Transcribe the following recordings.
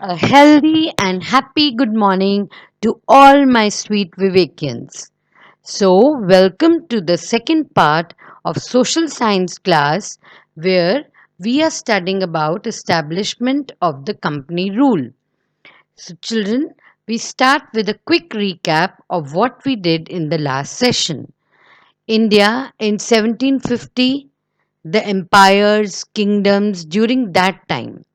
A healthy and happy good morning to all my sweet Vivekians. So, welcome to the second part of social science class where we are studying about establishment of the company rule. So, children, we start with a quick recap of what we did in the last session. India in 1750, the empires, kingdoms during that time.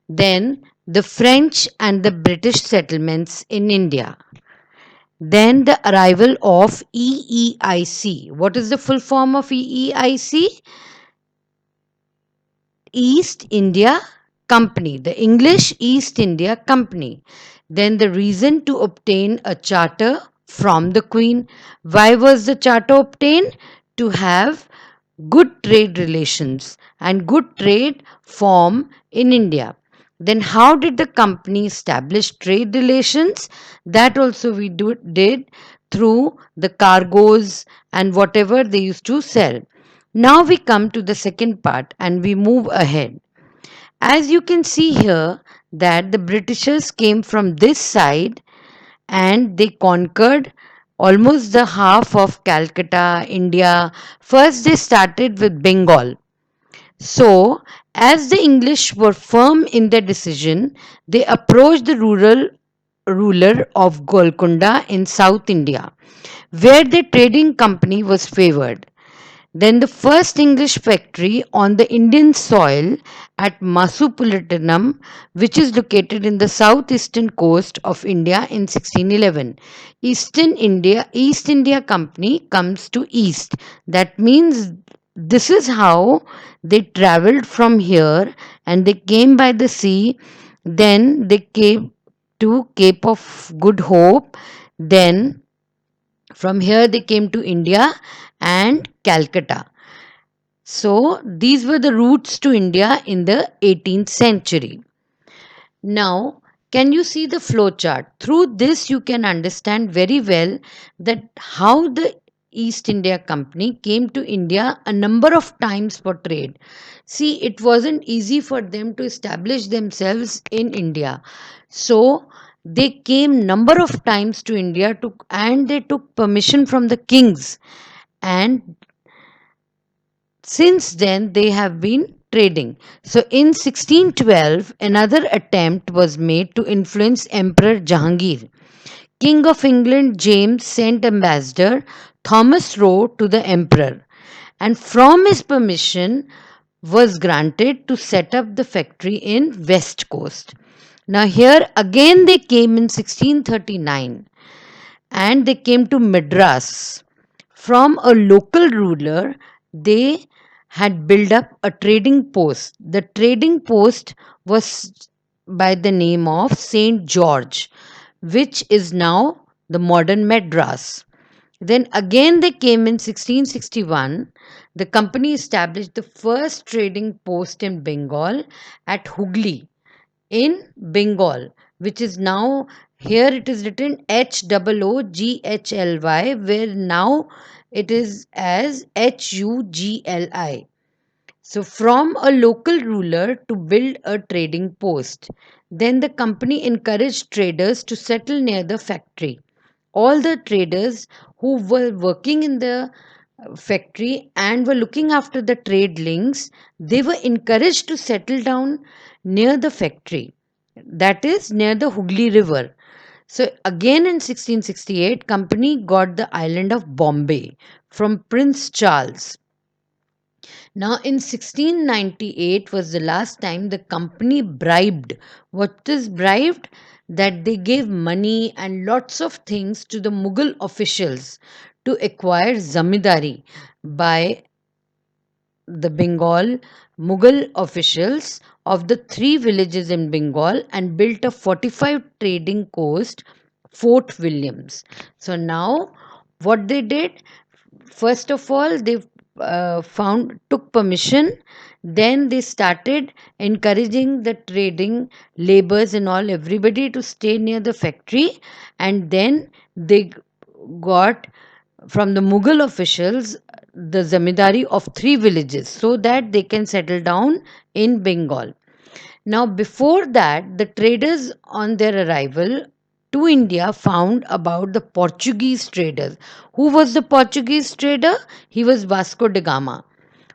Then the French and the British settlements in India. Then the arrival of EEIC. What is the full form of EEIC? East India Company, the English East India Company. Then the reason to obtain a charter from the Queen. Why was the charter obtained? To have good trade relations and good trade form in India. Then, how did the company establish trade relations? That also did through the cargoes and whatever they used to sell. Now we come to the second part and we move ahead. As you can see here, that the Britishers came from this side and they conquered almost the half of Calcutta, India. First, they started with Bengal. So, as the English were firm in their decision, they approached the ruler of Golconda in South India, where the trading company was favored. Then the first English factory on the Indian soil at Masupulitanam, which is located in the southeastern coast of India in 1611. East India Company comes to east. That means this is how they traveled from here and they came by the sea. Then they came to Cape of Good Hope. Then from here they came to India and Calcutta. So these were the routes to India in the 18th century. Now, can you see the flow chart? Through this, you can understand very well that how the East India Company came to India a number of times for trade. See, it wasn't easy for them to establish themselves in India. So they came number of times to India and they took permission from the kings, and since then, they have been trading. So, in 1612, another attempt was made to influence Emperor Jahangir. King of England James sent ambassador Thomas Roe to the emperor, and from his permission was granted to set up the factory in West Coast. Now, here again they came in 1639 and they came to Madras. From a local ruler, they had built up a trading post. The trading post was by the name of St. George, which is now the modern Madras. Then again they came in 1661. The company established the first trading post in Bengal at Hooghly in Bengal, which is now here it is written Hoogly, where now it is as Hugli. So, from a local ruler to build a trading post. Then the company encouraged traders to settle near the factory. All the traders who were working in the factory and were looking after the trade links, they were encouraged to settle down near the factory, that is near the Hooghly River. So again in 1668, company got the island of Bombay from Prince Charles. Now in 1698 was the last time the company bribed. What is bribed? That they gave money and lots of things to the Mughal officials to acquire zamindari by the Bengal Mughal officials of the three villages in Bengal and built a 45 trading coast, Fort Williams. So now what they did, first of all, they found took permission. Then they started encouraging the trading laborers and all everybody to stay near the factory, and then they got from the Mughal officials the zamindari of three villages so that they can settle down in Bengal. Now, before that, the traders on their arrival to India found about the Portuguese traders. Who was the Portuguese trader? He was Vasco da Gama,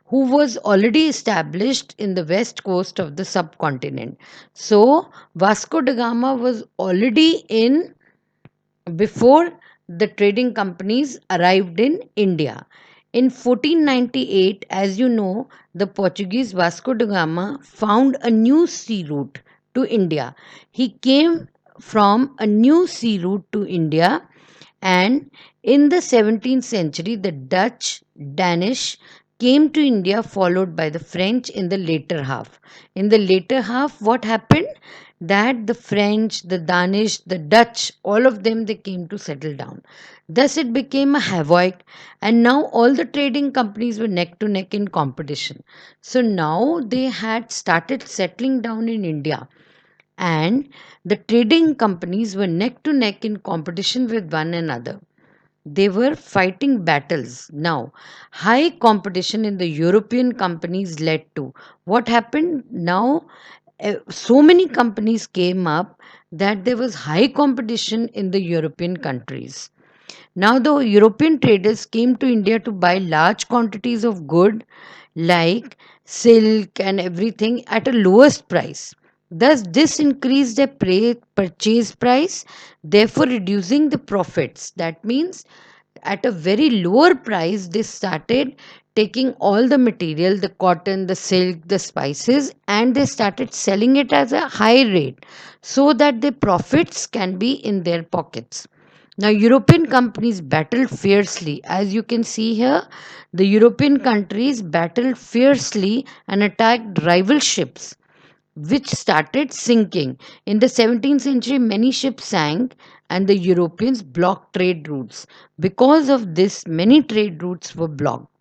who was already established in the west coast of the subcontinent. So, Vasco da Gama was already in before the trading companies arrived in India. In 1498, as you know, the Portuguese Vasco da Gama found a new sea route to India. He came from a new sea route to India, and in the 17th century, the Dutch, Danish came to India, followed by the French in the later half. In the later half, what happened? That the French, the Danish, the Dutch, all of them they came to settle down. Thus, it became a havoc, and now all the trading companies were neck to neck in competition. So now they had started settling down in India, and the trading companies were neck to neck in competition with one another. They were fighting battles. Now, high competition in the European companies led to what happened now? So many companies came up that there was high competition in the European countries. Now, the European traders came to India to buy large quantities of good like silk and everything at a lowest price. Thus, this increased their purchase price, therefore reducing the profits. That means at a very lower price, they started taking all the material, the cotton, the silk, the spices, and they started selling it as a high rate so that the profits can be in their pockets. Now, European companies battled fiercely. As you can see here, the European countries battled fiercely and attacked rival ships, which started sinking. In the 17th century, many ships sank and the Europeans blocked trade routes. Because of this, many trade routes were blocked.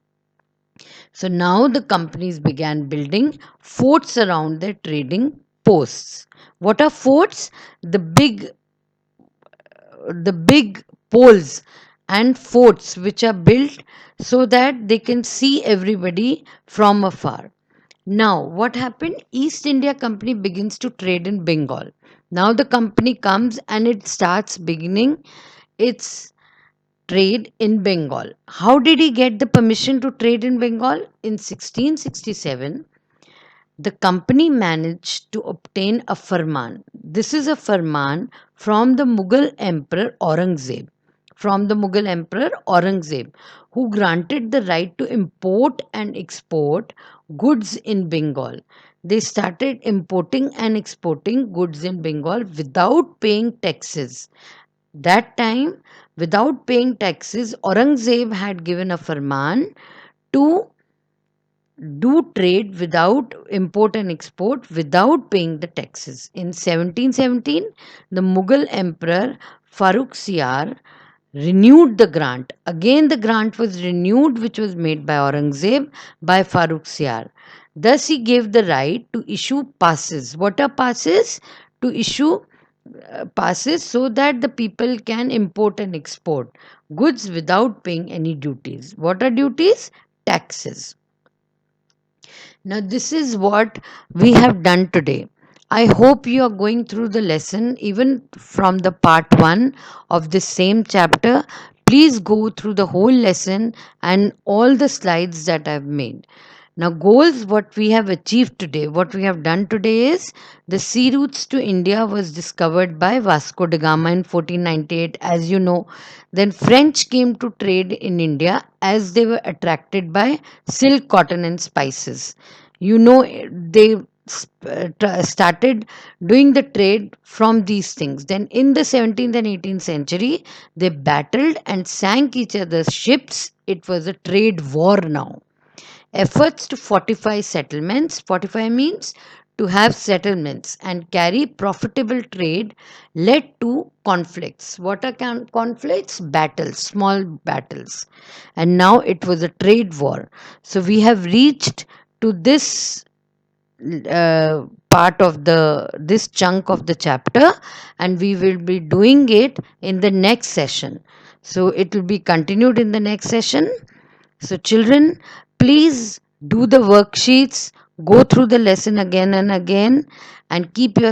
So now the companies began building forts around their trading posts. What are forts? The big poles and forts which are built so that they can see everybody from afar. Now, what happened? East India Company begins to trade in Bengal. Now the company comes and it starts beginning its trade in Bengal. How did he get the permission to trade in Bengal? In 1667, the company managed to obtain a farman. This is a farman from the Mughal Emperor Aurangzeb. From the Mughal Emperor Aurangzeb, who granted the right to import and export goods in Bengal. They started importing and exporting goods in Bengal without paying taxes. That time, without paying taxes, Aurangzeb had given a farman to do trade without import and export without paying the taxes. In 1717, the Mughal Emperor Farooq Siyar renewed the grant. Again, the grant was renewed, which was made by Aurangzeb by Farooq Siyar. Thus, he gave the right to issue passes. What are passes? To issue passes so that the people can import and export goods without paying any duties. What are duties? Taxes. Now, this is what we have done today. I hope you are going through the lesson even from the part 1 of this same chapter. Please go through the whole lesson and all the slides that I've made. Now, goals what we have achieved today, what we have done today is the sea routes to India was discovered by Vasco da Gama in 1498, as you know. Then French came to trade in India as they were attracted by silk, cotton, and spices. You know, they started doing the trade from these things. Then in the 17th and 18th century, they battled and sank each other's ships. It was a trade war now. Efforts to fortify settlements. Fortify means to have settlements and carry profitable trade led to conflicts. What are conflicts? Battles, small battles. And now it was a trade war. So we have reached to this part of the this chunk of the chapter, and we will be doing it in the next session. So it will be continued in the next session. So, children, please do the worksheets, go through the lesson again and again, and keep your